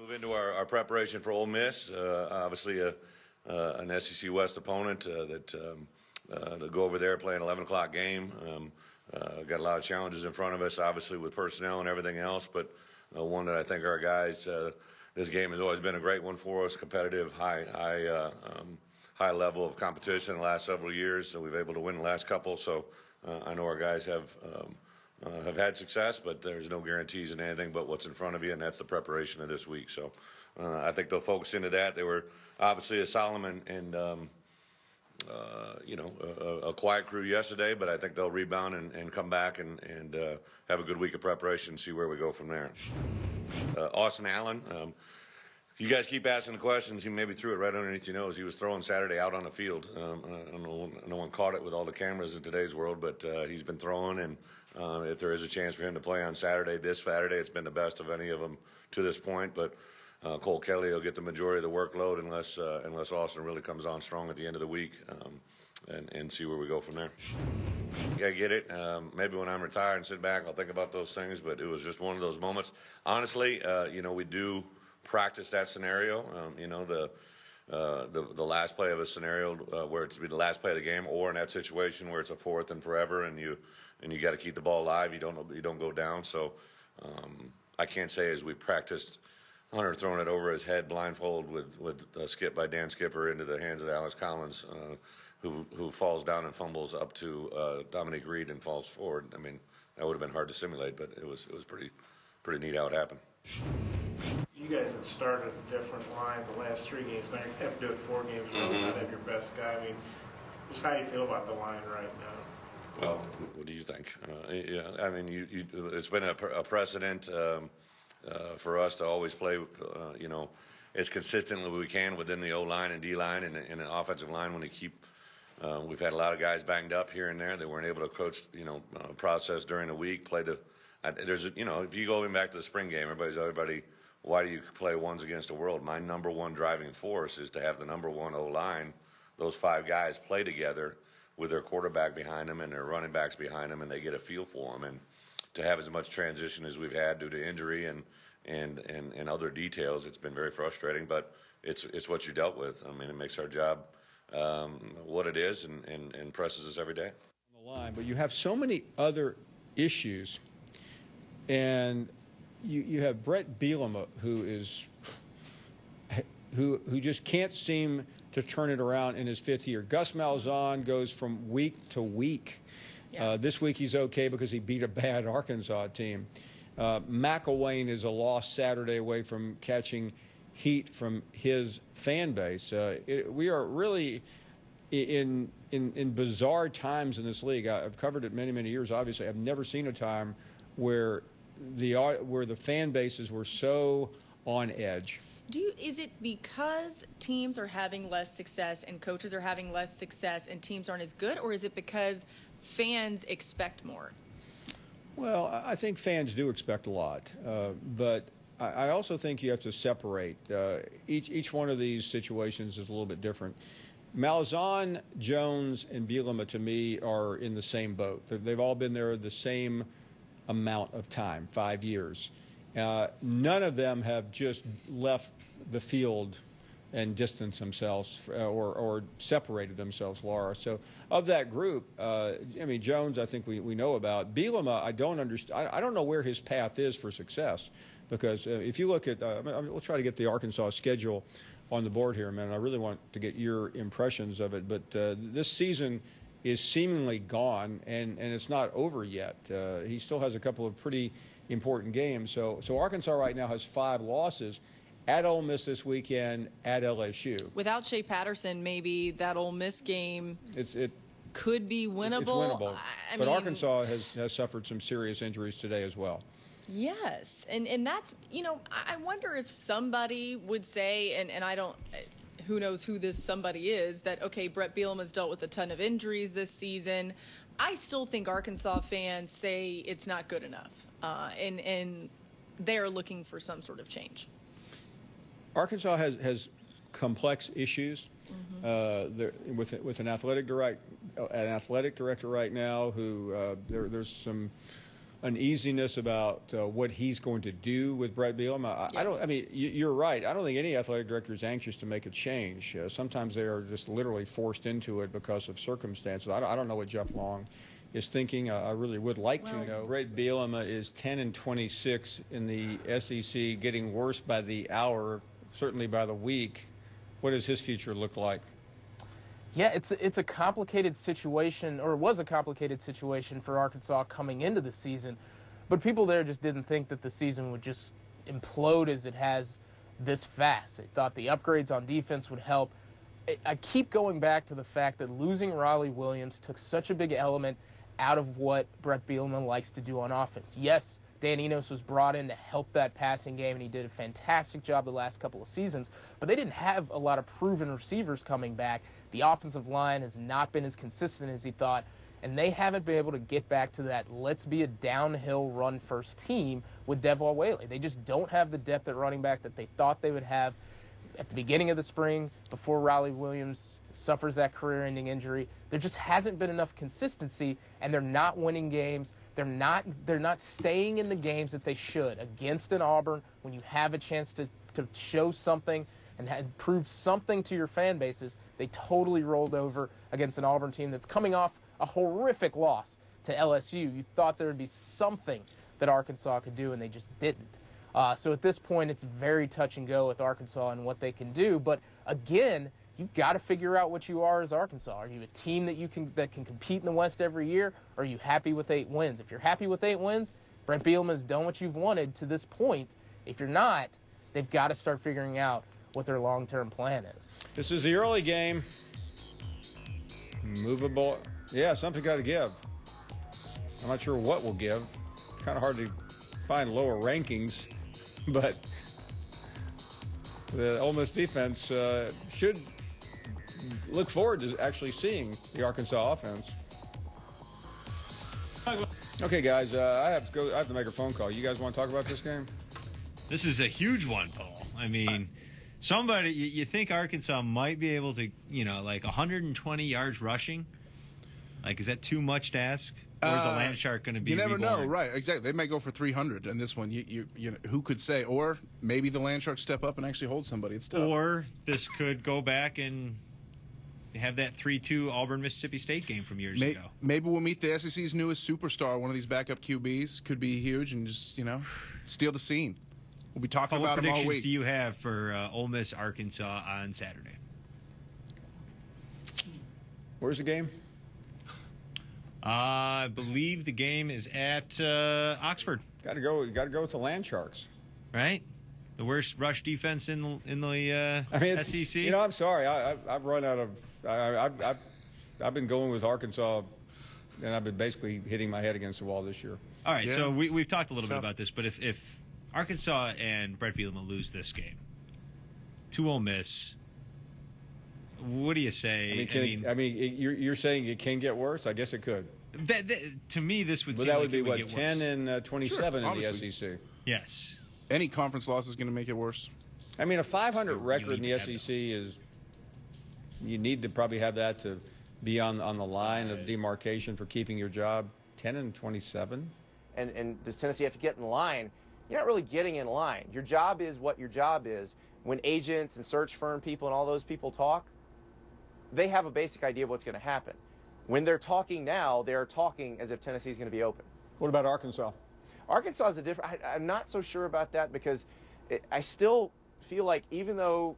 Move into our preparation for Ole Miss. Obviously, an SEC West opponent to go over there, play an 11 o'clock game. Got a lot of challenges in front of us, obviously, with personnel and everything else, but one that I think our guys, this game has always been a great one for us, competitive, high level of competition in the last several years. So we've been able to win the last couple. So I know our guys have had success, but there's no guarantees in anything but what's in front of you, and that's the preparation of this week. So I think they'll focus into that. They were obviously a solemn and a quiet crew yesterday, but I think they'll rebound and come back and have a good week of preparation and see where we go from there. Austin Allen, you guys keep asking the questions. He maybe threw it right underneath your nose. He was throwing Saturday out on the field. I don't know, no one caught it with all the cameras in today's world, but he's been throwing, and if there is a chance for him to play on this Saturday, it's been the best of any of them to this point. But Cole Kelly will get the majority of the workload unless Austin really comes on strong at the end of the week, and see where we go from there. Yeah, I get it. Maybe when I'm retired and sit back, I'll think about those things, but it was just one of those moments. Honestly, we do practice that scenario. The last play of a scenario where it's be the last play of the game, or in that situation where it's a fourth and forever, and you got to keep the ball alive. You don't go down. So I can't say as we practiced Hunter throwing it over his head blindfold with a skip by Dan Skipper into the hands of Alex Collins, who falls down and fumbles up to Dominique Reed and falls forward. I mean, that would have been hard to simulate, but it was pretty neat how it happened. You guys have started a different line the last 3 games. Now you have to do it 4 games. Really not have your best guy. I mean, just how do you feel about the line right now? Well, what do you think? Yeah, I mean, it's been a precedent for us to always play, as consistently as we can within the O-line and D-line and an offensive line when they keep. We've had a lot of guys banged up here and there. They weren't able to coach, process during the week. If you go back to the spring game, everybody. Why do you play ones against the world? My number one driving force is to have the number one O-line, those 5 guys play together with their quarterback behind them and their running backs behind them, and they get a feel for them. And to have as much transition as we've had due to injury and other details, it's been very frustrating, but it's what you dealt with. I mean, it makes our job what it is and presses us every day. On the line, but you have so many other issues, and you have Brett Bielema, who just can't seem to turn it around in his 5th year. Gus Malzahn goes from week to week. Yeah. This week he's okay because he beat a bad Arkansas team. McElwain is a lost Saturday away from catching heat from his fan base. We are really in bizarre times in this league. I've covered it many years. Obviously, I've never seen a time where the fan bases were so on edge. Is it because teams are having less success and coaches are having less success and teams aren't as good, or is it because fans expect more? Well, I think fans do expect a lot, but I also think you have to separate. Each one of these situations is a little bit different. Malzahn, Jones, and Bielema, to me, are in the same boat. They've all been there the same amount of time, 5 years. None of them have just left the field and distanced themselves or separated themselves, Laura. So of that group, Jones, I think we know about. Bielema, I don't understand. I don't know where his path is for success, because if you look at, we'll try to get the Arkansas schedule on the board here, man. I really want to get your impressions of it. But this season is seemingly gone, and it's not over yet. He still has a couple of pretty important games. So Arkansas right now has 5 losses. At Ole Miss this weekend, at LSU. Without Shea Patterson, maybe that Ole Miss game could be winnable. It's winnable. But Arkansas has suffered some serious injuries today as well. Yes, and that's, I wonder if somebody would say, and I don't, who knows who this somebody is, that, okay, Brett Bielema's dealt with a ton of injuries this season. I still think Arkansas fans say it's not good enough, and they're looking for some sort of change. Arkansas has complex issues with an athletic director right now who there's some uneasiness about what he's going to do with Brett Bielema. I mean, you're right. I don't think any athletic director is anxious to make a change. Sometimes they are just literally forced into it because of circumstances. I don't know what Jeff Long is thinking. I really would like to know. Brett Bielema is 10-26 in the SEC, getting worse by the hour, certainly by the week. What does his future look like? Yeah, it's a complicated situation, or it was a complicated situation for Arkansas coming into the season, but people there just didn't think that the season would just implode as it has this fast. They thought the upgrades on defense would help. I keep going back to the fact that losing Riley Williams took such a big element out of what Brett Bielema likes to do on offense. Yes, Dan Enos was brought in to help that passing game, and he did a fantastic job the last couple of seasons, but they didn't have a lot of proven receivers coming back. The offensive line has not been as consistent as he thought, and they haven't been able to get back to that let's be a downhill run-first team with Devwah Whaley. They just don't have the depth at running back that they thought they would have at the beginning of the spring before Riley Williams suffers that career-ending injury. There just hasn't been enough consistency, and they're not winning games. They're not staying in the games that they should. Against an Auburn, when you have a chance to show something and prove something to your fan bases, they totally rolled over against an Auburn team that's coming off a horrific loss to LSU. You thought there would be something that Arkansas could do, and they just didn't. So at this point, it's very touch and go with Arkansas and what they can do. But again, you've got to figure out what you are as Arkansas. Are you a team that can compete in the West every year? Or are you happy with 8 wins? If you're happy with 8 wins, Brett Bielema's done what you've wanted to this point. If you're not, they've got to start figuring out what their long-term plan is. This is the early game. Movable. Yeah, something got to give. I'm not sure what will give. It's kind of hard to find lower rankings, but the Ole Miss defense should look forward to actually seeing the Arkansas offense. Okay, guys, I have to make a phone call. You guys want to talk about this game? This is a huge one, Paul. I mean, you think Arkansas might be able to, like 120 yards rushing? Like, is that too much to ask? Or is a land shark going to be You never reborn? know, right? Exactly. They may go for 300 in this one. You know, who could say? Or maybe the land sharks step up and actually hold somebody. It's tough. Or this could go back and have that 3-2 Auburn-Mississippi State game from years ago. Maybe we'll meet the SEC's newest superstar. One of these backup QBs could be huge and just, steal the scene. We'll be talking What about him all predictions week. do you have for Ole Miss Arkansas on Saturday? Where's the game? I believe the game is at Oxford. Got to go with the Land Sharks. Right? The worst rush defense in the SEC. I'm sorry. I've run out of. I've been going with Arkansas, and I've been basically hitting my head against the wall this year. All right. Yeah. So we've talked a little bit about this, but if Arkansas and Brett Bielema lose this game to Ole Miss, what do you say? You're saying it can get worse? I guess it could. To me, this would But seem that like would be it would what, get 10 worse. and 27 Sure, in obviously. the SEC. Yes. Any conference loss is going to make it worse. I mean, a 500 You record in need the to have SEC is. You need to probably have that to be on the line of demarcation for keeping your job. 10 and 27. And does Tennessee have to get in line? You're not really getting in line. Your job is what your job is. When agents and search firm people and all those people talk, they have a basic idea of what's going to happen. When they're talking now, they're talking as if Tennessee's going to be open. What about Arkansas? Arkansas is a different. I'm not so sure about that because I still feel like even though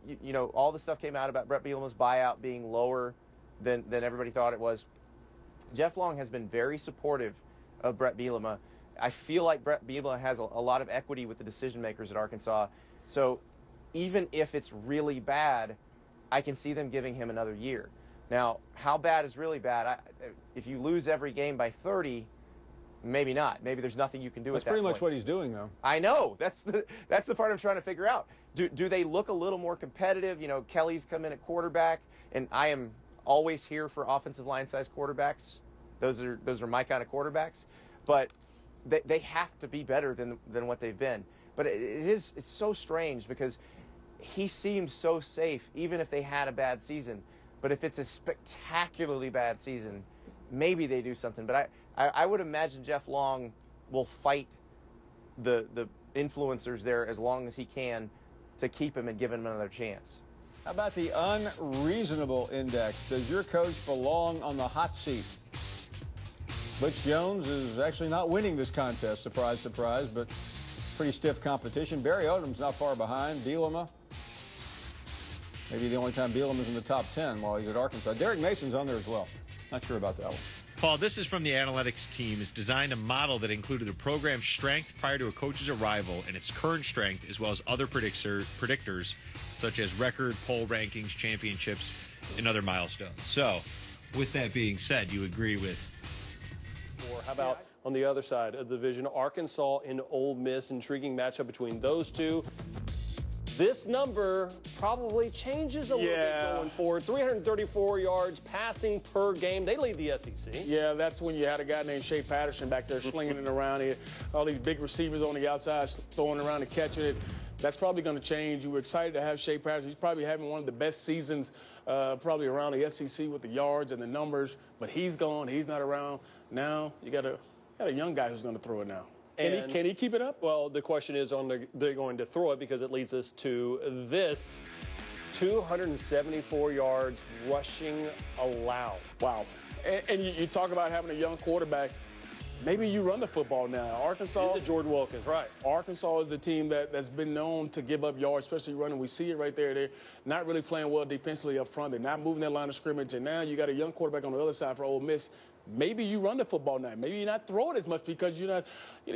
all the stuff came out about Brett Bielema's buyout being lower than everybody thought it was, Jeff Long has been very supportive of Brett Bielema. I feel like Brett Bielema has a lot of equity with the decision makers at Arkansas. So even if it's really bad, I can see them giving him another year. Now, how bad is really bad? If you lose every game by 30, maybe not. Maybe there's nothing you can do That's at that pretty point. much what he's doing, though. I know. That's the part I'm trying to figure out. Do they look a little more competitive? Kelly's come in at quarterback, and I am always here for offensive line size quarterbacks. Those are my kind of quarterbacks. But they have to be better than what they've been. But it's so strange because he seemed so safe, even if they had a bad season. But if it's a spectacularly bad season, maybe they do something. But I would imagine Jeff Long will fight the influencers there as long as he can to keep him and give him another chance. How about the unreasonable index? Does your coach belong on the hot seat? Butch Jones is actually not winning this contest, surprise, surprise, but pretty stiff competition. Barry Odom's not far behind. Bielema, maybe the only time Bielema is in the top 10 while he's at Arkansas. Derek Mason's on there as well. Not sure about that one. Paul, this is from the analytics team. It's designed a model that included the program's strength prior to a coach's arrival and its current strength, as well as other predictors such as record, poll rankings, championships, and other milestones. So, with that being said, you agree with? Or how about on the other side of the division, Arkansas and Ole Miss, intriguing matchup between those two. This number probably changes a little bit going forward. 334 yards passing per game. They lead the SEC. Yeah, that's when you had a guy named Shea Patterson back there slinging it around here. All these big receivers on the outside throwing it around and catching it. That's probably going to change. You were excited to have Shea Patterson. He's probably having one of the best seasons probably around the SEC with the yards and the numbers. But he's gone. He's not around. Now you got a young guy who's going to throw it now. Can he keep it up? Well, the question is they're going to throw it, because it leads us to this. 274 yards rushing allowed. Wow. And you talk about having a young quarterback. Maybe you run the football now. Arkansas. Is it Jordan Wilkins, right? Arkansas is a team that's been known to give up yards, especially running. We see it right there. They're not really playing well defensively up front. They're not moving their line of scrimmage. And now you got a young quarterback on the other side for Ole Miss. Maybe you run the football now. Maybe you're not throwing as much because you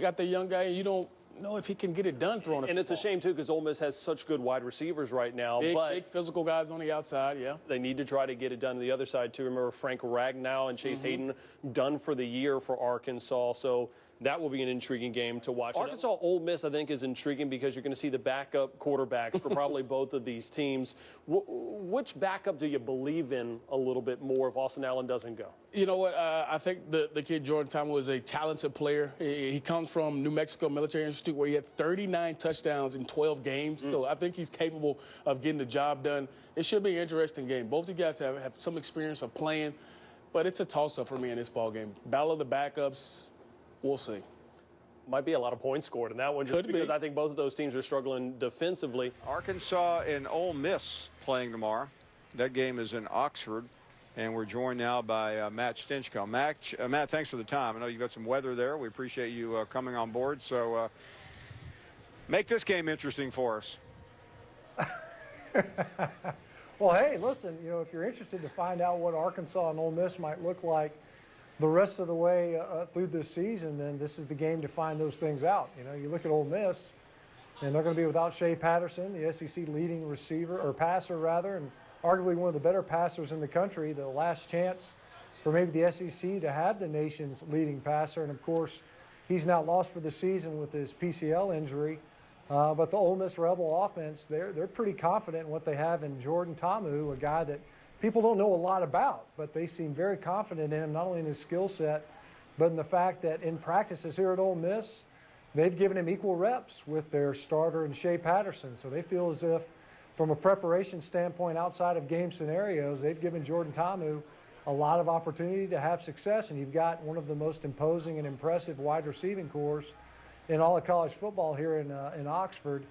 got the young guy and you don't know if he can get it done throwing it. And it's a shame, too, because Ole Miss has such good wide receivers right now. Big physical guys on the outside, yeah. They need to try to get it done to the other side, too. Remember Frank Ragnow and Chase Hayden done for the year for Arkansas. So that will be an intriguing game to watch. Arkansas Ole Miss, I think, is intriguing because you're going to see the backup quarterbacks for probably both of these teams. Which backup do you believe in a little bit more if Austin Allen doesn't go? You know what? I think the kid Jordan Thomas is a talented player. He comes from New Mexico Military Institute, where he had 39 touchdowns in 12 games. So I think he's capable of getting the job done. It should be an interesting game. Both of you guys have some experience of playing, but it's a toss-up for me in this ball game. Battle of the backups. We'll see. Might be a lot of points scored in that one, just because I think both of those teams are struggling defensively. Arkansas and Ole Miss playing tomorrow. That game is in Oxford, and we're joined now by Matt Stinchcomb. Matt, thanks for the time. I know you've got some weather there. We appreciate you coming on board. So make this game interesting for us. Well, hey, listen, if you're interested to find out what Arkansas and Ole Miss might look like the rest of the way through this season, then this is the game to find those things out. You look at Ole Miss, and they're going to be without Shea Patterson, the SEC leading passer, and arguably one of the better passers in the country. The last chance for maybe the SEC to have the nation's leading passer, and of course, he's now lost for the season with his PCL injury. But the Ole Miss Rebel offense, they're pretty confident in what they have in Jordan Ta'amu, a guy that people don't know a lot about, but they seem very confident in him, not only in his skill set, but in the fact that in practices here at Ole Miss, they've given him equal reps with their starter and Shea Patterson. So they feel as if, from a preparation standpoint outside of game scenarios, they've given Jordan Ta'amu a lot of opportunity to have success. And you've got one of the most imposing and impressive wide receiving corps in all of college football here in Oxford,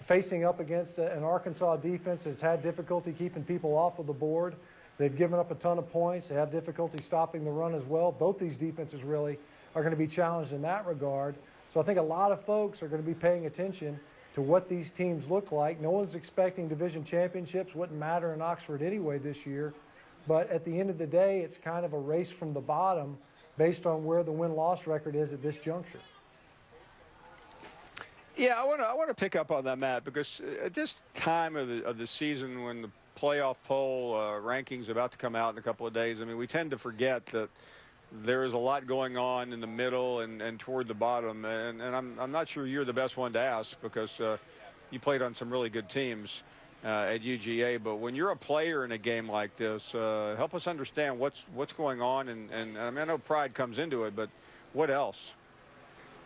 facing up against an Arkansas defense that's had difficulty keeping people off of the board. They've given up a ton of points. They have difficulty stopping the run as well. Both these defenses really are going to be challenged in that regard. So I think a lot of folks are going to be paying attention to what these teams look like. No one's expecting division championships. Wouldn't matter in Oxford anyway this year. But at the end of the day, it's kind of a race from the bottom based on where the win-loss record is at this juncture. Yeah, I want to pick up on that, Matt, because at this time of the season, when the playoff poll rankings about to come out in a couple of days, I mean, we tend to forget that there is a lot going on in the middle and toward the bottom, and I'm not sure you're the best one to ask, because you played on some really good teams at UGA. But when you're a player in a game like this, help us understand what's going on, and I mean, I know pride comes into it, but what else?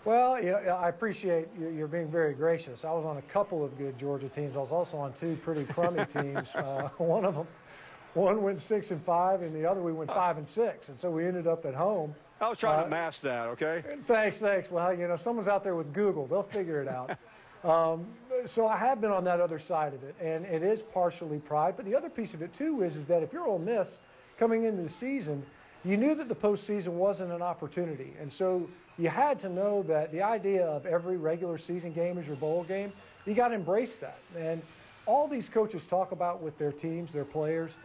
Well, I appreciate you're being very gracious. I was on a couple of good Georgia teams. I was also on two pretty crummy teams. One went 6-5, and the other we went 5-6, and so we ended up at home. I was trying to mask that, okay? Thanks. Well, you know, someone's out there with Google. They'll figure it out. So I have been on that other side of it, and it is partially pride. But the other piece of it, too, is that if you're Ole Miss coming into the season, you knew that the postseason wasn't an opportunity. And so you had to know that the idea of every regular season game is your bowl game, you got to embrace that. And all these coaches talk about with their teams, their players,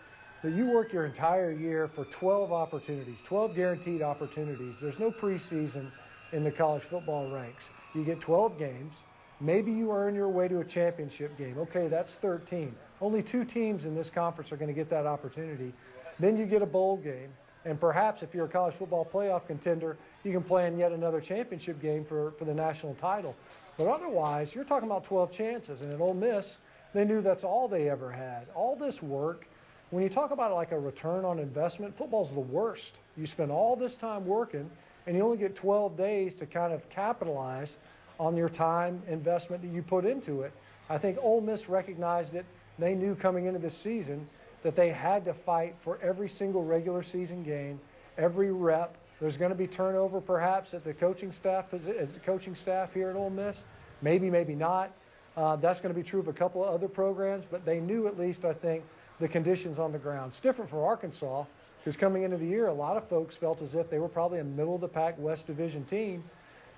that you work your entire year for 12 opportunities, 12 guaranteed opportunities. There's no preseason in the college football ranks. You get 12 games. Maybe you earn your way to a championship game. Okay, that's 13. Only 2 teams in this conference are going to get that opportunity. Then you get a bowl game. And perhaps if you're a college football playoff contender, you can play in yet another championship game for the national title. But otherwise, you're talking about 12 chances. And at Ole Miss, they knew that's all they ever had. All this work, when you talk about it like a return on investment, football's the worst. You spend all this time working, and you only get 12 days to kind of capitalize on your time investment that you put into it. I think Ole Miss recognized it. They knew coming into this season that they had to fight for every single regular season game, every rep. There's going to be turnover perhaps at the coaching staff here at Ole Miss. Maybe not. That's going to be true of a couple of other programs, but they knew at least, I think, the conditions on the ground. It's different for Arkansas because coming into the year, a lot of folks felt as if they were probably a middle-of-the-pack West Division team.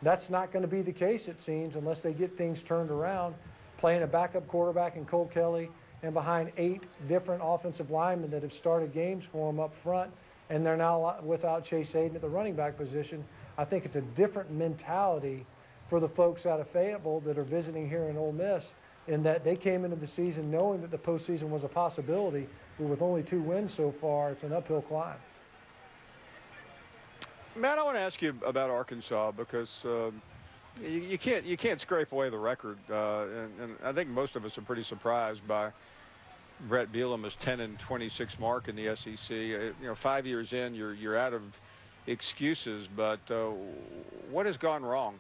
That's not going to be the case, it seems, unless they get things turned around, playing a backup quarterback in Cole Kelly and behind 8 different offensive linemen that have started games for them up front, and they're now without Chase Hayden at the running back position. I think it's a different mentality for the folks out of Fayetteville that are visiting here in Ole Miss, in that they came into the season knowing that the postseason was a possibility, but with only 2 wins so far, it's an uphill climb. Matt, I want to ask you about Arkansas because you can't scrape away the record, and I think most of us are pretty surprised by Brett Bielema's 10-26 mark in the SEC. You know, 5 years in, you're out of excuses, but what has gone wrong?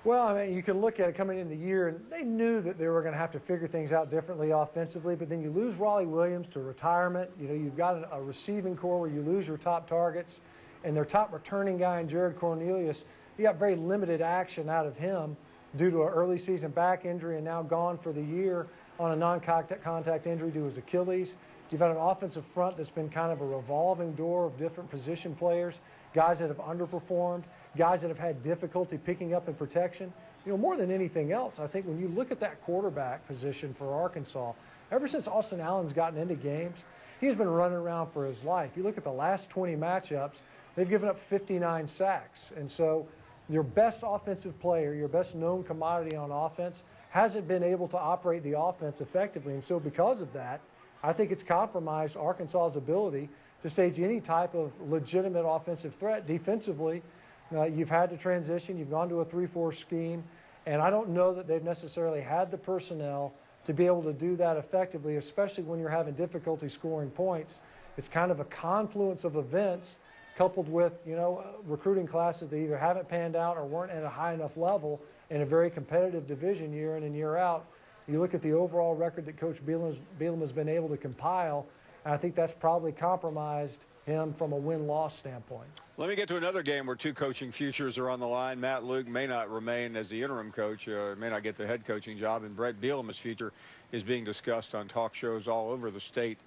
Well, I mean, you can look at it coming into the year, and they knew that they were going to have to figure things out differently offensively, but then you lose Raleigh Williams to retirement. You know, you've got a receiving core where you lose your top targets, and their top returning guy in Jared Cornelius, you got very limited action out of him due to an early season back injury and now gone for the year on a non-contact injury to his Achilles. You've had an offensive front that's been kind of a revolving door of different position players, guys that have underperformed, guys that have had difficulty picking up in protection. You know, more than anything else, I think when you look at that quarterback position for Arkansas, ever since Austin Allen's gotten into games, he's been running around for his life. You look at the last 20 matchups, they've given up 59 sacks. And so your best offensive player, your best known commodity on offense, hasn't been able to operate the offense effectively. And so because of that, I think it's compromised Arkansas's ability to stage any type of legitimate offensive threat. Defensively, you've had to transition. You've gone to a 3-4 scheme. And I don't know that they've necessarily had the personnel to be able to do that effectively, especially when you're having difficulty scoring points. It's kind of a confluence of events coupled with, you know, recruiting classes that either haven't panned out or weren't at a high enough level in a very competitive division year in and year out. You look at the overall record that Coach Bielema's been able to compile, and I think that's probably compromised him from a win-loss standpoint. Let me get to another game where 2 coaching futures are on the line. Matt Luke may not remain as the interim coach, may not get the head coaching job, and Brett Bielema's future is being discussed on talk shows all over the state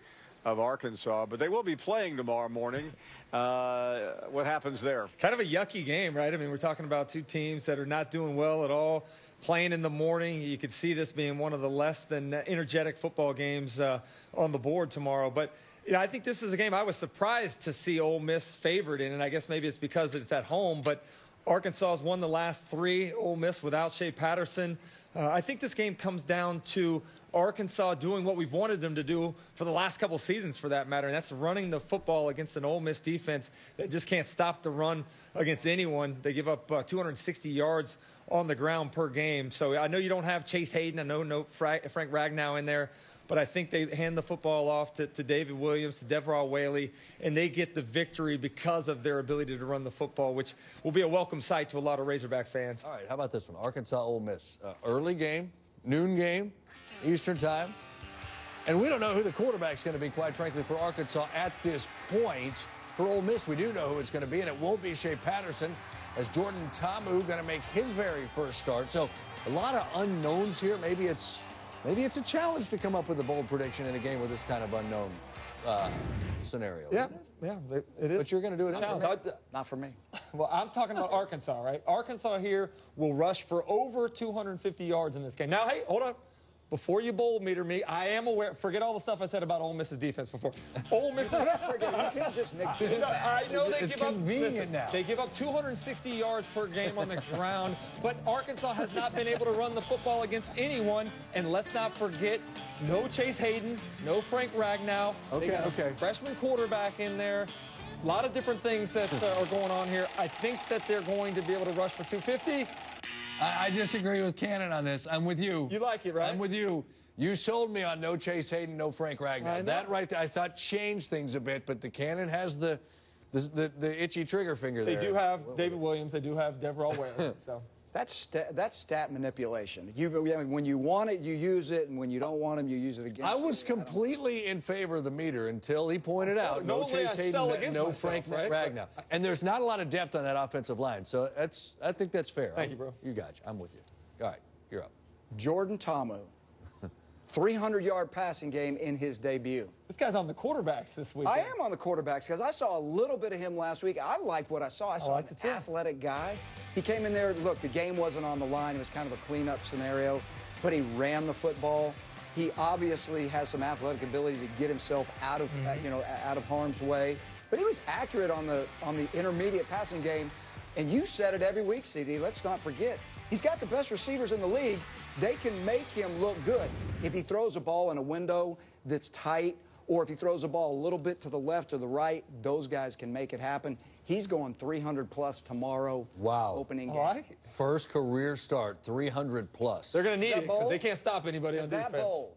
of Arkansas. But they will be playing tomorrow morning. What happens there? Kind of a yucky game, right? I mean, we're talking about 2 teams that are not doing well at all, playing in the morning. You could see this being one of the less than energetic football games on the board tomorrow. But you know, I think this is a game I was surprised to see Ole Miss favored in, and I guess maybe it's because it's at home. But Arkansas has won the last 3. Ole Miss without Shea Patterson. I think this game comes down to Arkansas doing what we've wanted them to do for the last couple seasons, for that matter, and that's running the football against an Ole Miss defense that just can't stop the run against anyone. They give up 260 yards on the ground per game. So I know you don't have Chase Hayden. I know no Frank Ragnow in there. But I think they hand the football off to David Williams, to Deverell Whaley, and they get the victory because of their ability to run the football, which will be a welcome sight to a lot of Razorback fans. All right, how about this one? Arkansas, Ole Miss. Early game, noon game, Eastern time. And we don't know who the quarterback's going to be, quite frankly, for Arkansas at this point. for Ole Miss, we do know who it's going to be, and it won't be Shea Patterson, as Jordan Ta'amu going to make his very first start. So a lot of unknowns here. Maybe it's a challenge to come up with a bold prediction in a game with this kind of unknown scenario. Yeah, it is. But you're going to do it challenge. Not for me. Well, I'm talking about Arkansas, right? Arkansas here will rush for over 250 yards in this game. Now, hey, hold on. Before you bold meter me, I am aware. Forget all the stuff I said about Ole Miss's defense before. Ole Miss. You can't just make it. I know they it's give up. Convenient Listen, now. They give up 260 yards per game on the ground, but Arkansas has not been able to run the football against anyone. And let's not forget, no Chase Hayden, no Frank Ragnow. They got a freshman quarterback in there. A lot of different things that are going on here. I think that they're going to be able to rush for 250. I disagree with Cannon on this. I'm with you. You like it, right? I'm with you. You sold me on no Chase Hayden, no Frank Ragnow. That right there, I thought changed things a bit, but the Cannon has the itchy trigger finger there. They do have David Williams. They do have Deverell Ware. So. That's stat manipulation. When you want it, you use it, and when you don't want them, you use it against. I was completely in favor of the meter until he pointed out no Chase Hayden, no Frank Ragnow. And there's not a lot of depth on that offensive line, so I think that's fair. Thank you, bro. You got you. I'm with you. All right, you're up. Jordan Ta'amu, 300-yard passing game in his debut. This guy's on the quarterbacks this week. I am on the quarterbacks because I saw a little bit of him last week. I liked what I saw. I saw an athletic guy. He came in there. Look, the game wasn't on the line. It was kind of a cleanup scenario, but he ran the football. He obviously has some athletic ability to get himself out of out of harm's way. But he was accurate on the intermediate passing game. And you said it every week, CD. Let's not forget. He's got the best receivers in the league. They can make him look good. If he throws a ball in a window that's tight, or if he throws a ball a little bit to the left or the right, those guys can make it happen. He's going 300-plus tomorrow. Wow. Opening game. I like it. First career start, 300-plus. They're going to need it because they can't stop anybody on defense. Is that bold?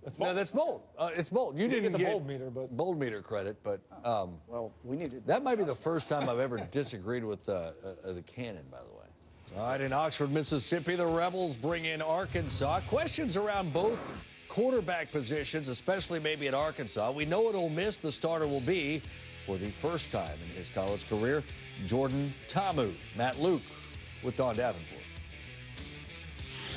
That's bold. No, that's bold. It's bold. You didn't get the get bold meter credit, but well, we needed. That might be the first time I've ever disagreed with the Cannon, by the way. All right, in Oxford, Mississippi, the Rebels bring in Arkansas. Questions around both quarterback positions, especially maybe at Arkansas. We know at Ole Miss the starter will be, for the first time in his college career, Jordan Ta'amu. Matt Luke with Don Davenport.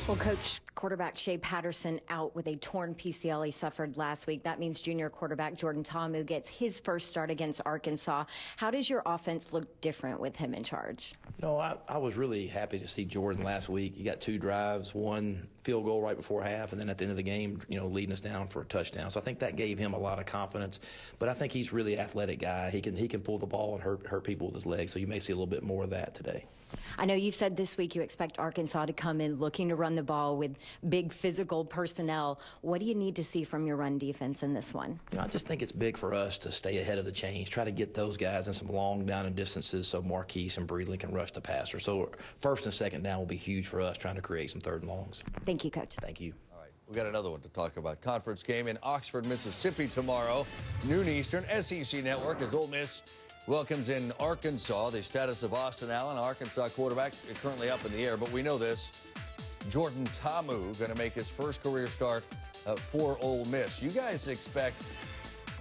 Well, Coach, quarterback Shea Patterson out with a torn PCL he suffered last week. That means junior quarterback Jordan Ta'amu gets his first start against Arkansas. How does your offense look different with him in charge? You know, I was really happy to see Jordan last week. He got 2 drives, 1 field goal right before half, and then at the end of the game, leading us down for a touchdown. So I think that gave him a lot of confidence. But I think he's really an athletic guy. He can pull the ball and hurt people with his legs. So you may see a little bit more of that today. I know you've said this week you expect Arkansas to come in looking to run the ball with big physical personnel. What do you need to see from your run defense in this one? I just think it's big for us to stay ahead of the chains, try to get those guys in some long down and distances so Marquise and Breedley can rush the passer. So first and second down will be huge for us, trying to create some third and longs. Thank you, Coach. Thank you. All right, we got another one to talk about. Conference game in Oxford, Mississippi tomorrow, noon Eastern, SEC Network, as Ole Miss welcomes in Arkansas. The status of Austin Allen, Arkansas quarterback, is currently up in the air, but we know this. Jordan Ta'amu going to make his first career start for Ole Miss. You guys expect,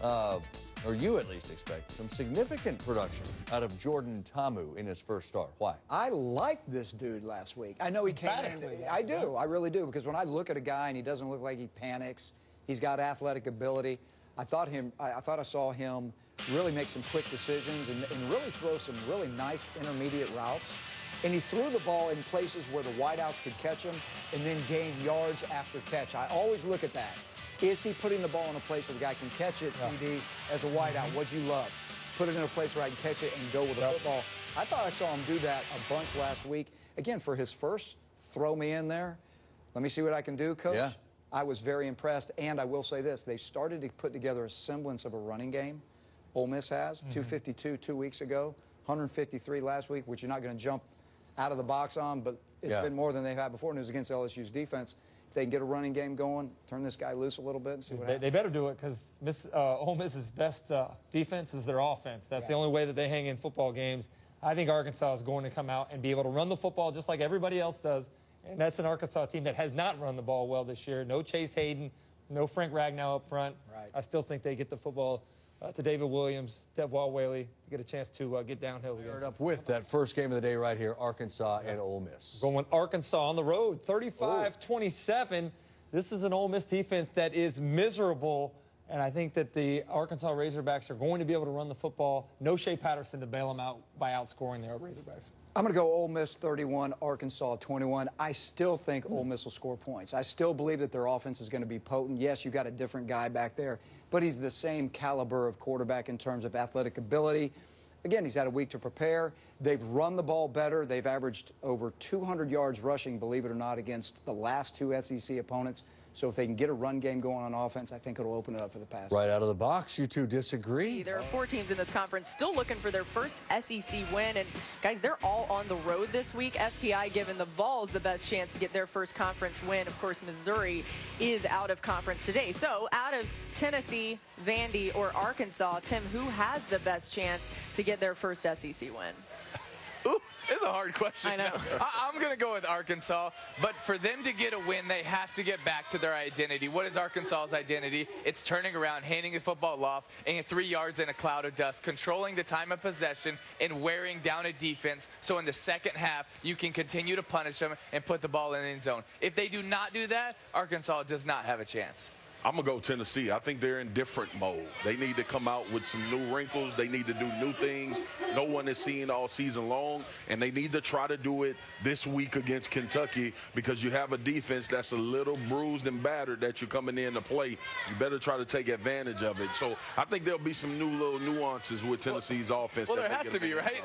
or you at least expect, some significant production out of Jordan Ta'amu in his first start. Why? I liked this dude last week. I know he came in. I do. I really do. Because when I look at a guy and he doesn't look like he panics, he's got athletic ability. I thought I saw him really make some quick decisions and really throw some really nice intermediate routes. And he threw the ball in places where the wideouts could catch him and then gain yards after catch. I always look at that. Is he putting the ball in a place where the guy can catch it, CD, as a wideout? What'd you love? Put it in a place where I can catch it and go with the football. I thought I saw him do that a bunch last week. Again, for his first, throw me in there. Let me see what I can do, Coach. Yeah. I was very impressed, and I will say this. They've started to put together a semblance of a running game. Ole Miss has, 252 2 weeks ago, 153 last week, which you're not going to jump out of the box on, but it's been more than they've had before, and it was against LSU's defense. If they can get a running game going, turn this guy loose a little bit and see what happens. They better do it because Ole Miss's best defense is their offense. That's the only way that they hang in football games. I think Arkansas is going to come out and be able to run the football just like everybody else does. And that's an Arkansas team that has not run the ball well this year. No Chase Hayden, no Frank Ragnow up front. Right. I still think they get the football to David Williams, Devwall Whaley, get a chance to get downhill against Fired up with that first game of the day right here, Arkansas and Ole Miss. Going Arkansas on the road, 35-27. This is an Ole Miss defense that is miserable, and I think that the Arkansas Razorbacks are going to be able to run the football. No Shea Patterson to bail them out by outscoring the Razorbacks. I'm going to go Ole Miss 31, Arkansas 21. I still think Ole Miss will score points. I still believe that their offense is going to be potent. Yes, you got a different guy back there, but he's the same caliber of quarterback in terms of athletic ability. Again, he's had a week to prepare. They've run the ball better. They've averaged over 200 yards rushing, believe it or not, against the last two SEC opponents. So if they can get a run game going on offense, I think it'll open it up for the pass. Right out of the box, you two disagree. There are 4 teams in this conference still looking for their first SEC win. And, guys, they're all on the road this week. FPI giving the Vols the best chance to get their first conference win. Of course, Missouri is out of conference today. So out of Tennessee, Vandy, or Arkansas, Tim, who has the best chance to get their first SEC win? Ooh, it's a hard question. I know. I'm going to go with Arkansas, but for them to get a win, they have to get back to their identity. What is Arkansas's identity? It's turning around, handing the football off, and 3 yards in a cloud of dust, controlling the time of possession and wearing down a defense so in the second half you can continue to punish them and put the ball in the end zone. If they do not do that, Arkansas does not have a chance. I'm going to go Tennessee. I think they're in different mode. They need to come out with some new wrinkles. They need to do new things no one has seen all season long, and they need to try to do it this week against Kentucky because you have a defense that's a little bruised and battered that you're coming in to play. You better try to take advantage of it. So I think there'll be some new little nuances with Tennessee's offense. Well, there has to be, right?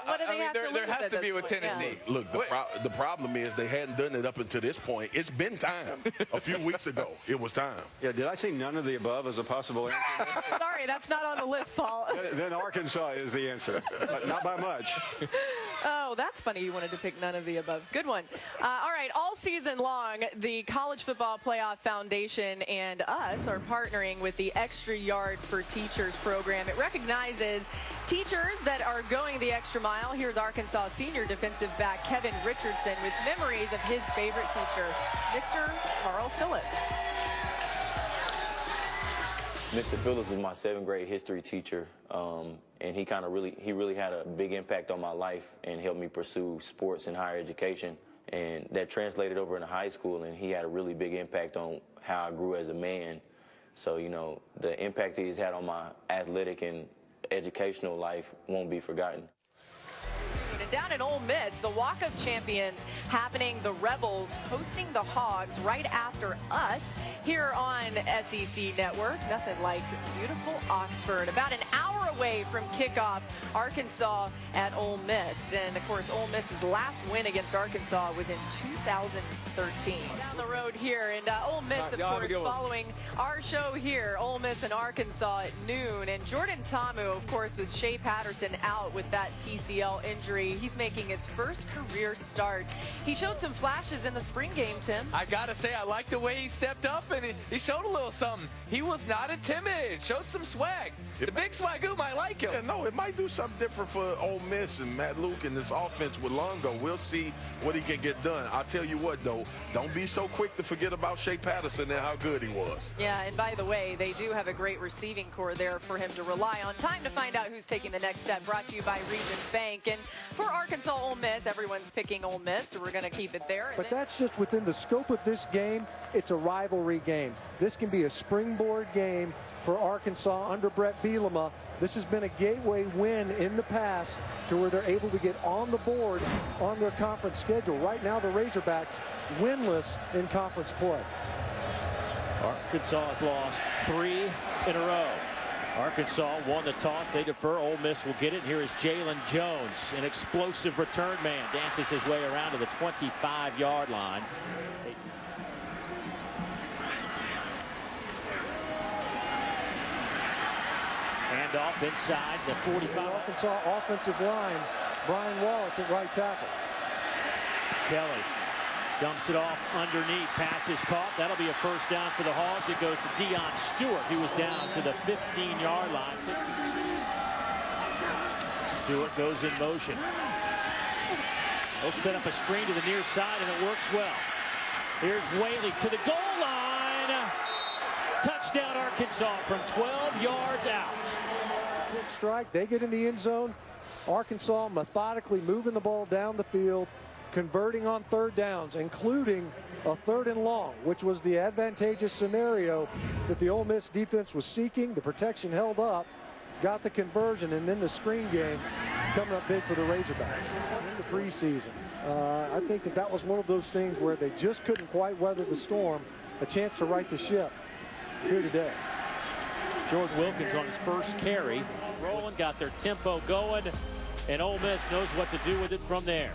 What do they have to lose there has at to this be with point? Tennessee. Yeah. Look, the problem is they hadn't done it up until this point. It's been time. A few weeks ago, it was time. Yeah, did I see none of the above as a possible answer? Sorry, that's not on the list, Paul. Then Arkansas is the answer, but not by much. Oh, that's funny. You wanted to pick none of the above. Good one. All right. All season long, the College Football Playoff Foundation and us are partnering with the Extra Yard for Teachers program. It recognizes teachers that are going the extra mile. Here's Arkansas senior defensive back Kevin Richardson with memories of his favorite teacher, Mr. Carl Phillips. Mr. Phillips was my 7th grade history teacher, and he really had a big impact on my life and helped me pursue sports and higher education. And that translated over into high school, and he had a really big impact on how I grew as a man. So, you know, the impact he's had on my athletic and educational life won't be forgotten. And down in Ole Miss, the Walk of Champions happening, the Rebels hosting the Hogs right after us here on SEC Network. Nothing like beautiful Oxford. About an hour away from kickoff, Arkansas at Ole Miss. And, of course, Ole Miss's last win against Arkansas was in 2013. Down the road here, and Ole Miss, of course, following our show here, Ole Miss and Arkansas at noon. And Jordan Ta'amu, of course, with Shea Patterson out with that PCL injury. He's making his first career start. He showed some flashes in the spring game, Tim. I got to say, I like the way he stepped up, and he showed a little something. He was not intimidated. Showed some swag. The big swagoo might like him. Yeah, no, it might do something different for Ole Miss and Matt Luke and this offense with Longo. We'll see what he can get done. I'll tell you what, though, don't be so quick to forget about Shea Patterson and how good he was. Yeah, and by the way, they do have a great receiving core there for him to rely on. Time to find out who's taking the next step. Brought to you by Regions Bank. And for Arkansas Ole Miss, everyone's picking Ole Miss, so we're going to keep it there. But that's just within the scope of this game. It's a rivalry game. This can be a springboard game for Arkansas under Brett Bielema. This has been a gateway win in the past to where they're able to get on the board on their conference schedule. Right now, the Razorbacks winless in conference play. Arkansas has lost 3 in a row. Arkansas won the toss. They defer. Ole Miss will get it. Here is Jalen Jones, an explosive return man. Dances his way around to the 25-yard line. Hand off inside the 45. Arkansas offensive line, Brian Wallace at right tackle. Kelly dumps it off underneath. Pass is caught. That'll be a first down for the Hogs. It goes to Deion Stewart. He was down to the 15-yard line. Stewart goes in motion. They'll set up a screen to the near side, and it works well. Here's Whaley to the goal line. Touchdown, Arkansas from 12 yards out. Quick strike. They get in the end zone. Arkansas methodically moving the ball down the field, converting on third downs, including a 3rd and long, which was the advantageous scenario that the Ole Miss defense was seeking. The protection held up, got the conversion, and then the screen game coming up big for the Razorbacks in the preseason. I think that was one of those things where they just couldn't quite weather the storm. A chance to right the ship here today. Jordan Wilkins on his first carry. Rolling, got their tempo going, and Ole Miss knows what to do with it from there.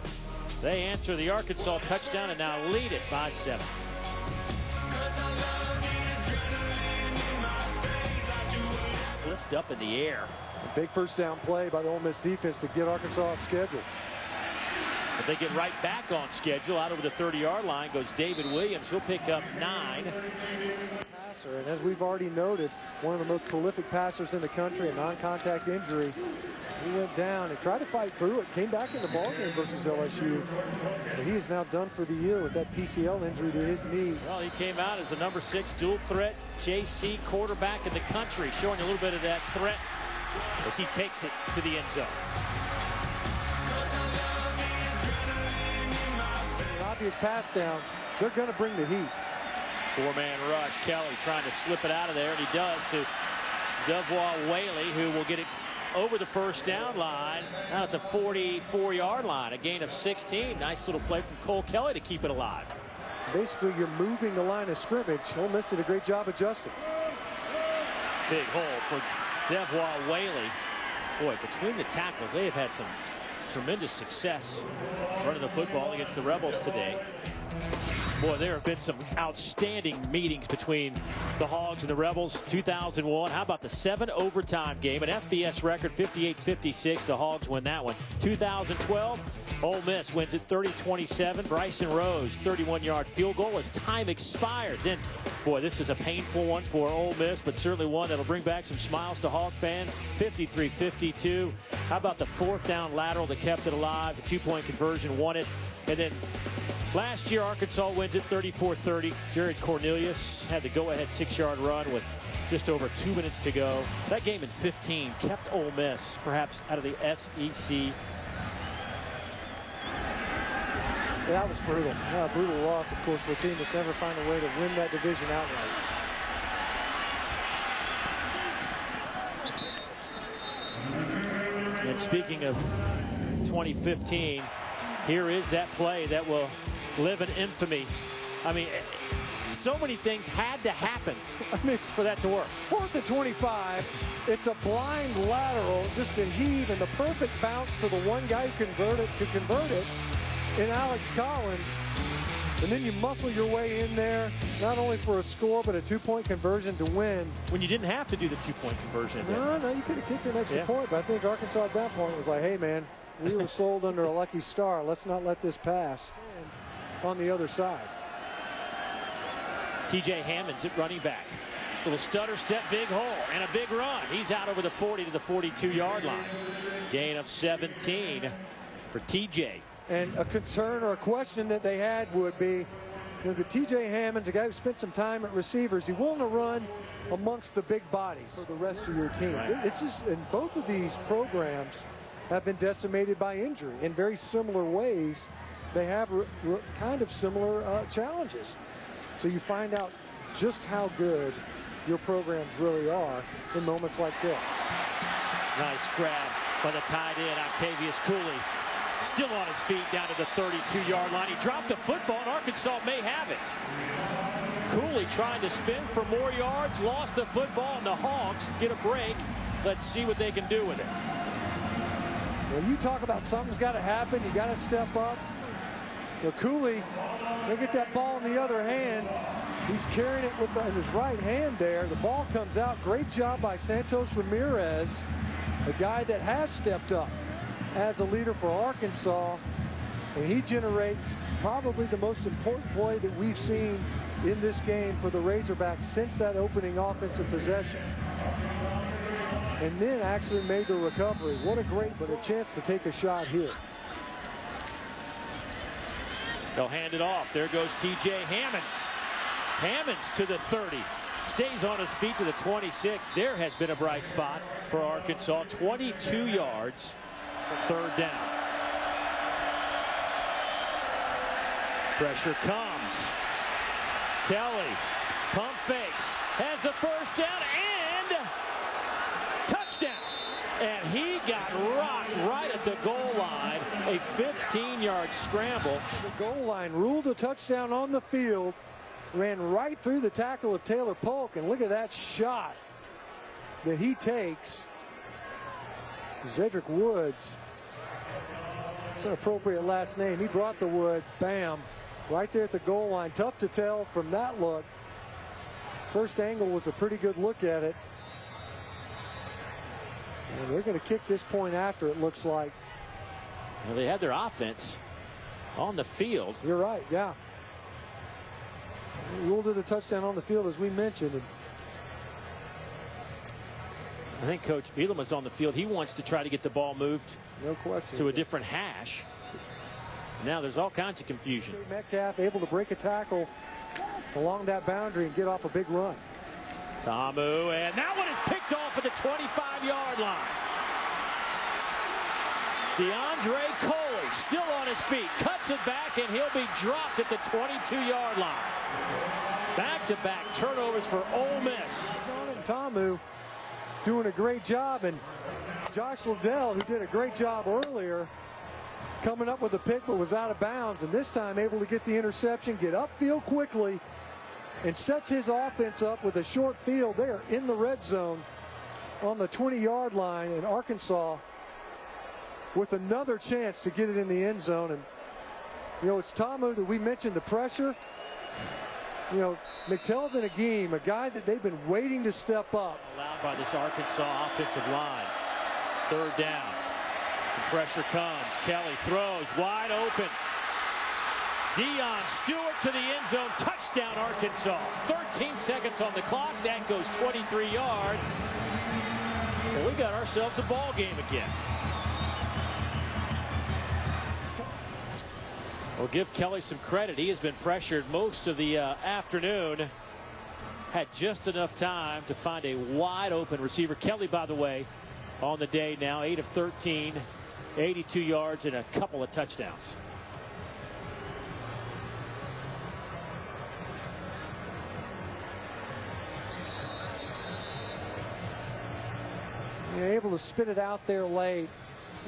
They answer the Arkansas touchdown and now lead it by 7. Flipped up in the air. A big first down play by the Ole Miss defense to get Arkansas off schedule. But they get right back on schedule. Out over the 30-yard line goes David Williams. He'll pick up 9. Passer, and as we've already noted, one of the most prolific passers in the country, a non-contact injury. He went down and tried to fight through it, came back in the ballgame versus LSU. But he is now done for the year with that PCL injury to his knee. Well, he came out as the number 6 dual threat JC quarterback in the country, showing a little bit of that threat as he takes it to the end zone. Obvious pass downs, they're going to bring the heat. 4-man rush. Kelly trying to slip it out of there, and he does to Devois Whaley, who will get it over the first down line, out at the 44-yard line. A gain of 16. Nice little play from Cole Kelly to keep it alive. Basically, you're moving the line of scrimmage. Ole Miss did a great job adjusting. Big hole for Devois Whaley. Boy, between the tackles, they have had some tremendous success running the football against the Rebels today. Boy, there have been some outstanding meetings between the Hogs and the Rebels. 2001, how about the 7 overtime game? An FBS record, 58-56. The Hogs win that one. 2012, Ole Miss wins it 30-27. Bryson Rose, 31-yard field goal as time expired. Then, boy, this is a painful one for Ole Miss, but certainly one that'll bring back some smiles to Hog fans. 53-52. How about the 4th down lateral that kept it alive? The 2-point conversion won it. And then last year, Arkansas wins it 34-30. Jared Cornelius had the go-ahead 6-yard run with just over 2 minutes to go. That game in 15 kept Ole Miss perhaps out of the SEC. Yeah, that was brutal. A brutal loss, of course, for a team that's never found a way to win that division outright. And speaking of 2015, here is that play that will live in infamy. I mean, so many things had to happen for that to work. 4th and 25. It's a blind lateral, just a heave, and the perfect bounce to the one guy who could convert it in Alex Collins. And then you muscle your way in there, not only for a score, but a 2-point conversion to win. When you didn't have to do the 2-point conversion. No, you could have kicked an extra point, but I think Arkansas at that point was like, hey, man, we were sold under a lucky star. Let's not let this pass. And on the other side. TJ Hammond's at running back. Little stutter step, big hole, and a big run. He's out over the 40 to the 42-yard line. Gain of 17 for TJ. And a concern or a question that they had would be, TJ Hammond's a guy who spent some time at receivers. He willing to run amongst the big bodies for the rest of your team. Right. This is, and both of these programs have been decimated by injury in very similar ways. They have kind of similar challenges. So you find out just how good your programs really are in moments like this. Nice grab by the tight end, Octavius Cooley. Still on his feet down to the 32-yard line. He dropped the football, and Arkansas may have it. Cooley trying to spin for more yards, lost the football, and the Hogs get a break. Let's see what they can do with it. When you talk about something's got to happen, you got to step up. Cooley, they get that ball in the other hand. He's carrying it in his right hand there. The ball comes out. Great job by Santos Ramirez, a guy that has stepped up as a leader for Arkansas. And he generates probably the most important play that we've seen in this game for the Razorbacks since that opening offensive possession. And then actually made the recovery. What a great, but a chance to take a shot here. They'll hand it off. There goes TJ Hammonds. Hammonds to the 30. Stays on his feet to the 26. There has been a bright spot for Arkansas. 22 yards for 3rd down. Pressure comes. Kelly, pump fakes, has the 1st down and touchdown. And he got rocked right at the goal line. A 15-yard scramble. The goal line ruled a touchdown on the field. Ran right through the tackle of Taylor Polk. And look at that shot that he takes. Zedrick Woods. It's an appropriate last name. He brought the wood. Bam. Right there at the goal line. Tough to tell from that look. First angle was a pretty good look at it. And they're going to kick this point after, it looks like. Well, they had their offense on the field. You're right, yeah. Ruled it a touchdown on the field, as we mentioned. I think Coach Bielema's on the field. He wants to try to get the ball moved, no question, to a different hash. Now there's all kinds of confusion. Metcalf able to break a tackle along that boundary and get off a big run. Ta'amu, and that one is picked off at the 25-yard line. DeAndre Coley still on his feet, cuts it back, and he'll be dropped at the 22-yard line. Back-to-back turnovers for Ole Miss. Ta'amu doing a great job, and Josh Liddell, who did a great job earlier, coming up with a pick but was out of bounds, and this time able to get the interception, get upfield quickly, and sets his offense up with a short field there in the red zone on the 20-yard line, and Arkansas with another chance to get it in the end zone. And it's Ta'amu that we mentioned, the pressure. McTelvin Agim, a guy that they've been waiting to step up. Allowed by this Arkansas offensive line. 3rd down. The pressure comes. Kelly throws wide open. Deion Stewart to the end zone. Touchdown, Arkansas. 13 seconds on the clock. That goes 23 yards. Well, we got ourselves a ball game again. We'll give Kelly some credit. He has been pressured most of the afternoon. Had just enough time to find a wide open receiver. Kelly, by the way, on the day now, 8 of 13, 82 yards and a couple of touchdowns. Able to spit it out there late.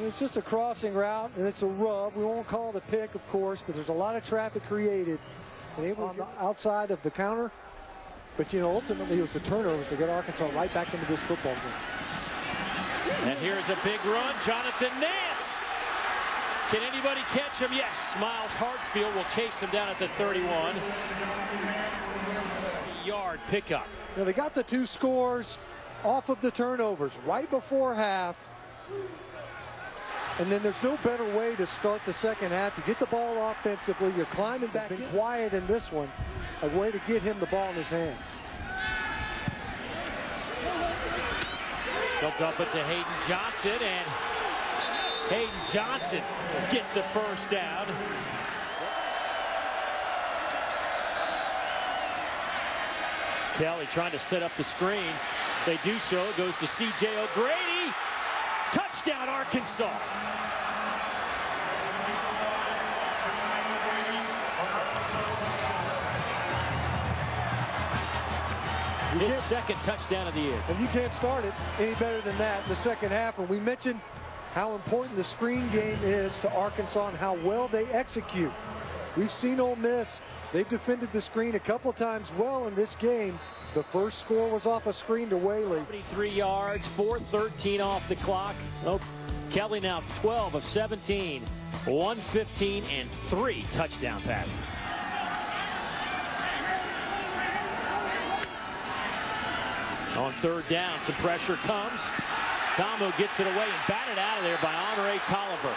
It's just a crossing route, and it's a rub. We won't call it a pick, of course, but there's a lot of traffic created. And able on the outside of the counter. But, ultimately it was the turnovers to get Arkansas right back into this football game. And here's a big run. Jonathan Nance. Can anybody catch him? Yes. Miles Hartsfield will chase him down at the 31. Yard pickup. They got the 2 scores off of the turnovers right before half. And then there's no better way to start the second half. You get the ball offensively. You're climbing back. Been quiet in this one. A way to get him the ball in his hands. They'll dump it to Hayden Johnson, and Hayden Johnson gets the 1st down. Kelly trying to set up the screen. They do so. It goes to C.J. O'Grady. Touchdown, Arkansas. His second touchdown of the year. And you can't start it any better than that in the second half. And we mentioned how important the screen game is to Arkansas and how well they execute. We've seen Ole Miss. They've defended the screen a couple times well in this game. The first score was off a screen to Whaley. 23 yards, 4:13 off the clock. Oh, Kelly now 12 of 17, 115 and 3 touchdown passes. On 3rd down, some pressure comes. Ta'amu gets it away and batted out of there by Andre Tolliver.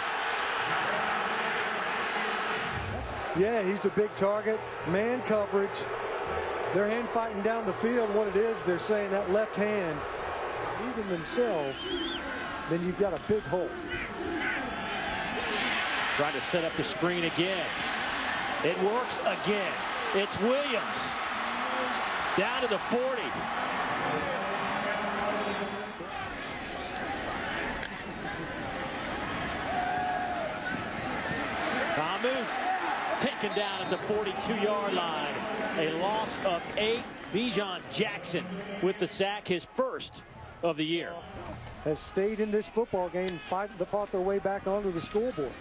Yeah, he's a big target. Man coverage. They're hand fighting down the field. What it is, they're saying that left hand, moving themselves, then you've got a big hole. Trying to set up the screen again. It works again. It's Williams. Down to the 40. Tamu taken down at the 42-yard line. A loss of 8. Bijan Jackson with the sack, his first of the year. Has stayed in this football game, fought their way back onto the scoreboard.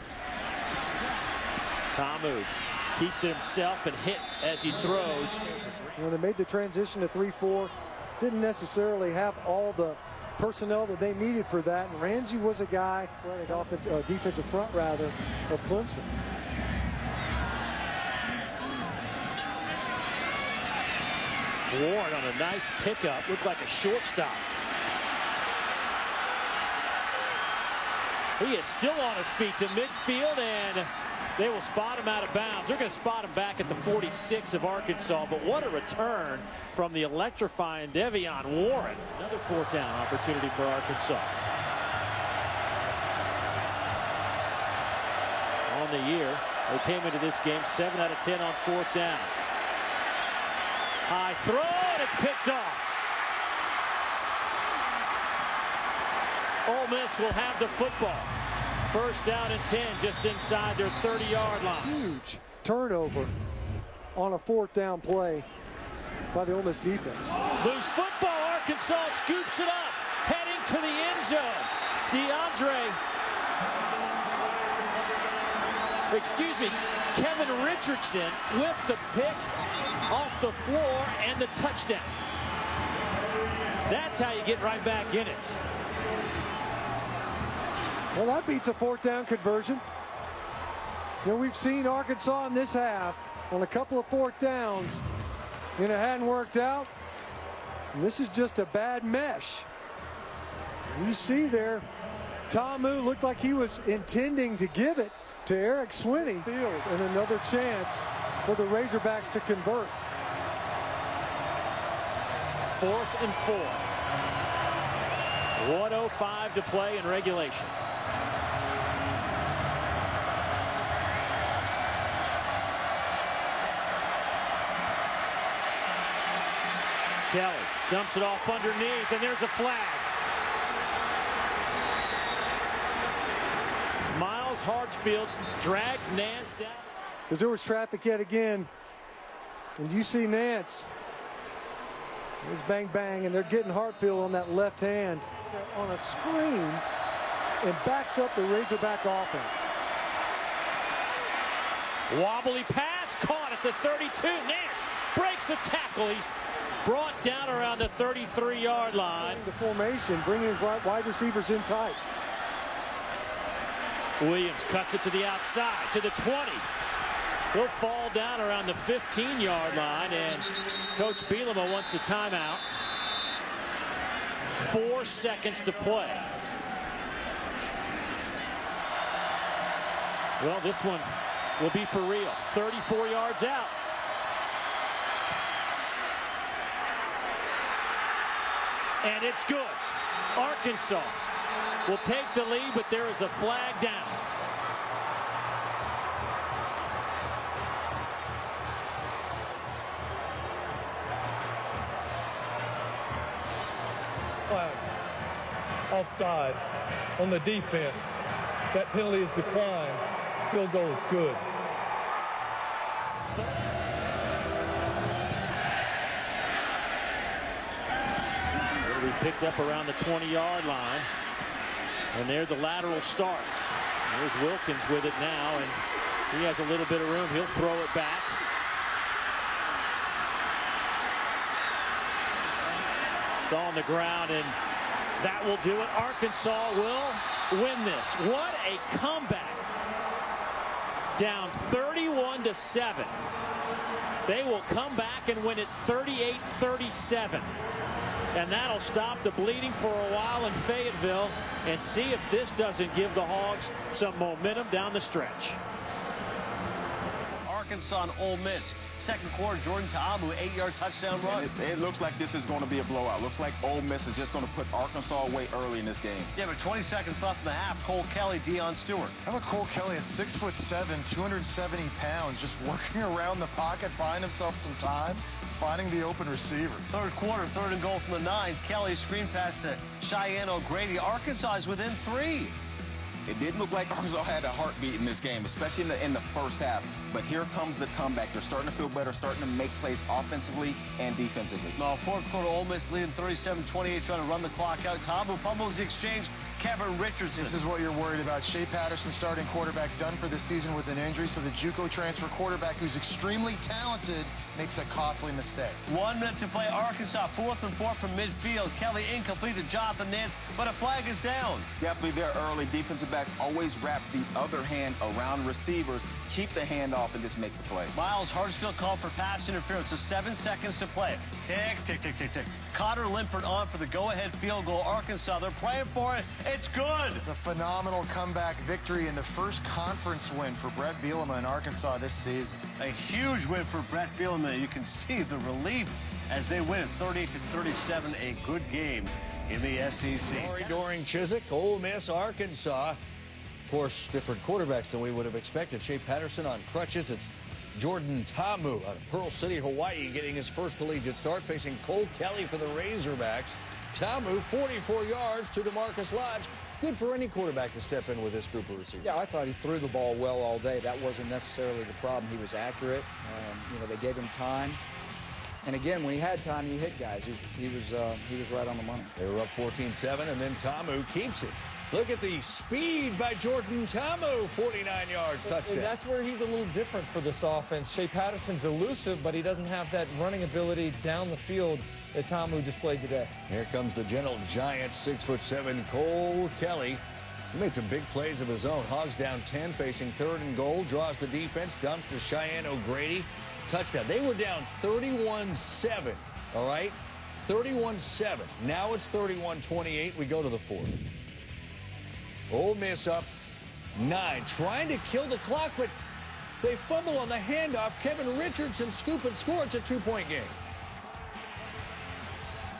Tamu keeps it himself and hit as he throws. When they made the transition to 3-4, didn't necessarily have all the personnel that they needed for that. And Ramsey was a guy, defensive front rather, of Clemson. Ward on a nice pickup, looked like a shortstop. He is still on his feet to midfield, and they will spot him out of bounds. They're going to spot him back at the 46 of Arkansas, but what a return from the electrifying Devion Warren. Another 4th down opportunity for Arkansas. On the year, they came into this game 7 out of 10 on 4th down. High throw, and it's picked off. Ole Miss will have the football. 1st down and 10, just inside their 30-yard line. Huge turnover on a 4th down play by the Ole Miss defense. Loose football. Arkansas scoops it up, heading to the end zone. Kevin Richardson with the pick off the floor and the touchdown. That's how you get right back in it. Well, that beats a 4th down conversion. You know, we've seen Arkansas in this half on a couple of 4th downs, and it hadn't worked out. And this is just a bad mesh. You see there, Tamu looked like he was intending to give it to Eric Swinney. Field, and another chance for the Razorbacks to convert. 4th and 4. 1:05 to play in regulation. Kelly dumps it off underneath, and there's a flag. Miles Hartsfield dragged Nance down. Because there was traffic yet again. And you see Nance. There's bang, bang, and they're getting Hartfield on that left hand on a screen and backs up the Razorback offense. Wobbly pass, caught at the 32. Nance breaks a tackle. He's brought down around the 33-yard line. The formation, bringing his wide receivers in tight. Williams cuts it to the outside, to the 20. He'll fall down around the 15-yard line, and Coach Bielema wants a timeout. 4 seconds to play. Well, this one will be for real. 34 yards out. And it's good. Arkansas will take the lead, but there is a flag down. Flag. Offside on the defense. That penalty is declined. Field goal is good. It'll be picked up around the 20-yard line. And there the lateral starts. There's Wilkins with it now, and he has a little bit of room. He'll throw it back. It's on the ground, and that will do it. Arkansas will win this. What a comeback. Down 31-7. They will come back and win it 38-37. And that'll stop the bleeding for a while in Fayetteville, and see if this doesn't give the Hogs some momentum down the stretch. Arkansas and Ole Miss. Second quarter, Jordan Ta'amu, 8-yard touchdown run. It looks like this is going to be a blowout. Looks like Ole Miss is just going to put Arkansas away early in this game. Yeah, but 20 seconds left in the half. Cole Kelly, Deion Stewart. How about Cole Kelly at 6'7", 270 pounds, just working around the pocket, buying himself some time, finding the open receiver. Third quarter, 3rd and goal from the 9. Kelly screen pass to Cheyenne O'Grady. Arkansas is within 3. It didn't look like Arkansas had a heartbeat in this game, especially in the first half. But here comes the comeback. They're starting to feel better, starting to make plays offensively and defensively. No, fourth quarter, Ole Miss leading 37-28, trying to run the clock out. Ta'amu fumbles the exchange. Kevin Richardson. This is what you're worried about. Shea Patterson, starting quarterback, done for the season with an injury. So the JUCO transfer quarterback, who's extremely talented, makes a costly mistake. 1 minute to play. Arkansas 4th and 4 from midfield. Kelly incomplete to Jonathan Nance, but a flag is down. Definitely there early. Defensive backs always wrap the other hand around receivers, keep the hand off, and just make the play. Miles Hartsfield called for pass interference. So 7 seconds to play. Tick, tick, tick, tick, tick. Connor Limpert on for the go-ahead field goal. Arkansas, they're playing for it. It's good. It's a phenomenal comeback victory and the first conference win for Brett Bielema in Arkansas this season. A huge win for Brett Bielema. You can see the relief as they win 38-37. A good game in the SEC. Corey Doring Chiswick, Ole Miss, Arkansas. Of course, different quarterbacks than we would have expected. Shea Patterson on crutches. It's Jordan Ta'amu out of Pearl City, Hawaii, getting his first collegiate start, facing Cole Kelly for the Razorbacks. Ta'amu, 44 yards to DeMarcus Lodge. Good for any quarterback to step in with this group of receivers. Yeah, I thought he threw the ball well all day. That wasn't necessarily the problem. He was accurate. They gave him time. And again, when he had time, he hit guys. He was right on the money. They were up 14-7, and then Ta'amu keeps it. Look at the speed by Jordan Ta'amu, 49 yards, touchdown. And that's where he's a little different for this offense. Shea Patterson's elusive, but he doesn't have that running ability down the field that Ta'amu displayed today. Here comes the gentle giant, 6'7", Cole Kelly. He made some big plays of his own. Hogs down 10, facing 3rd and goal, draws the defense, dumps to Cheyenne O'Grady. Touchdown. They were down 31-7, all right? 31-7. Now it's 31-28. We go to the 4th. Ole Miss up 9, trying to kill the clock, but they fumble on the handoff. Kevin Richardson scoop and score. It's a 2-point game.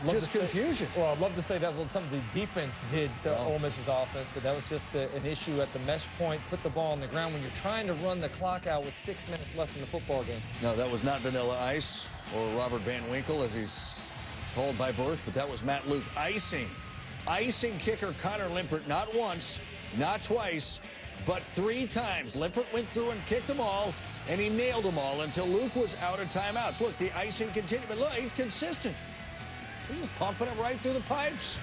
Just confusion. Well, I'd love to say that was something the defense did to Ole Miss's offense, but that was just an issue at the mesh point. Put the ball on the ground when you're trying to run the clock out with 6 minutes left in the football game. No, that was not Vanilla Ice or Robert Van Winkle, as he's called by birth, but that was Matt Luke. Icing kicker Connor Limpert, not once, not twice, but 3 times. Limpert went through and kicked them all, and he nailed them all until Luke was out of timeouts. Look, the icing continued, but look, he's consistent. He's just pumping it right through the pipes.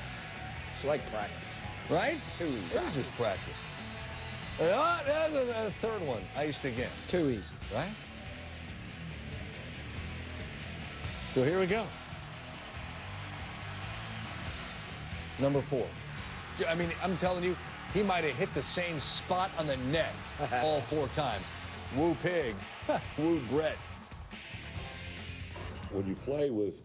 It's like practice. Right? It was just practice. The 3rd one, iced again. Too easy. Right? So here we go. Number 4. I mean, I'm telling you, he might have hit the same spot on the net all 4 times. Woo pig. Woo Brett. When you play with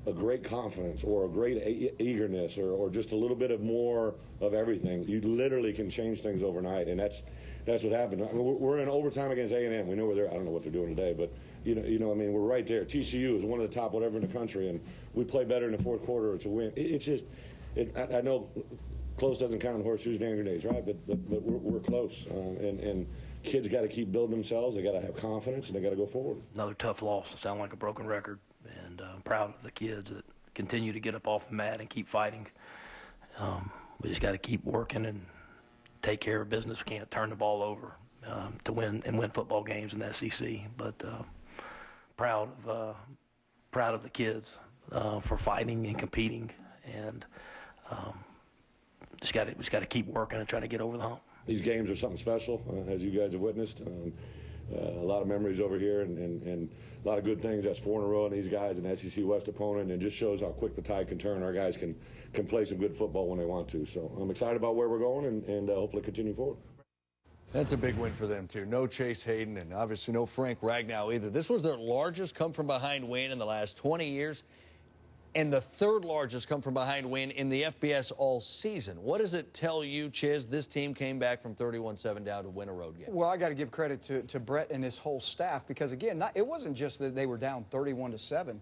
a great confidence or a great eagerness or just a little bit of more of everything, you literally can change things overnight, and that's what happened. I mean, we're in overtime against A&M. We know where they're. I don't know what they're doing today, but I mean, we're right there. TCU is one of the top whatever in the country, and we play better in the 4th quarter. It's a win. It's just, I know close doesn't count in horseshoes and hand grenades, right? But we're close, and kids got to keep building themselves. They got to have confidence, and they got to go forward. Another tough loss to sound like a broken record. And I'm proud of the kids that continue to get up off the mat and keep fighting. We just got to keep working and take care of business. We can't turn the ball over to win football games in the SEC. But proud of the kids for fighting and competing, and just got to keep working and trying to get over the hump. These games are something special, as you guys have witnessed. A lot of memories over here and a lot of good things. That's 4 in a row, and these guys an SEC West opponent, and it just shows how quick the tide can turn. Our guys can play some good football when they want to. So I'm excited about where we're going and hopefully continue forward. That's a big win for them, too. No Chase Hayden and obviously no Frank Ragnow either. This was their largest come-from-behind win in the last 20 years. and the third largest come from behind win in the FBS all season. What does it tell you, Chiz? This team came back from 31-7 down to win a road game. Well, I got to give credit to Brett and his whole staff because, again, it wasn't just that they were down 31-7.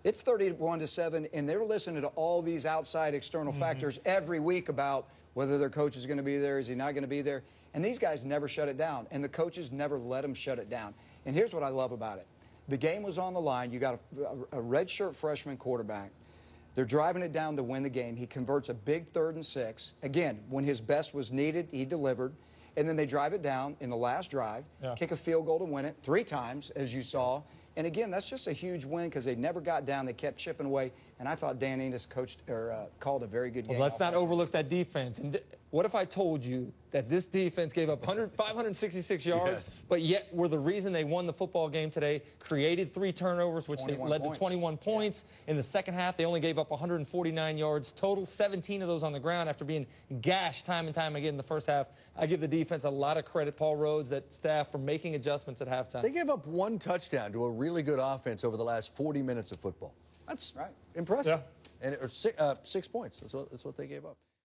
It's 31-7, and they're listening to all these outside external factors every week about whether their coach is going to be there, is he not going to be there. And these guys never shut it down, and the coaches never let them shut it down. And here's what I love about it. The game was on the line. You got a redshirt freshman quarterback. They're driving it down to win the game. He converts a big 3rd and 6. Again, when his best was needed, he delivered. And then they drive it down in the last drive, kick a field goal to win it 3 times, as you saw. And again, that's just a huge win because they never got down. They kept chipping away. And I thought Dan Enos called a very good game. Well, let's not overlook that defense. And what if I told you that this defense gave up 566 yards, but yet were the reason they won the football game today, created 3 turnovers, which led to 21 points. In the second half, they only gave up 149 yards total, 17 of those on the ground after being gashed time and time again in the first half. I give the defense a lot of credit, Paul Rhodes, that staff, for making adjustments at halftime. They gave up 1 touchdown to a really good offense over the last 40 minutes of football. That's impressive. And it was 6 points. That's what they gave up.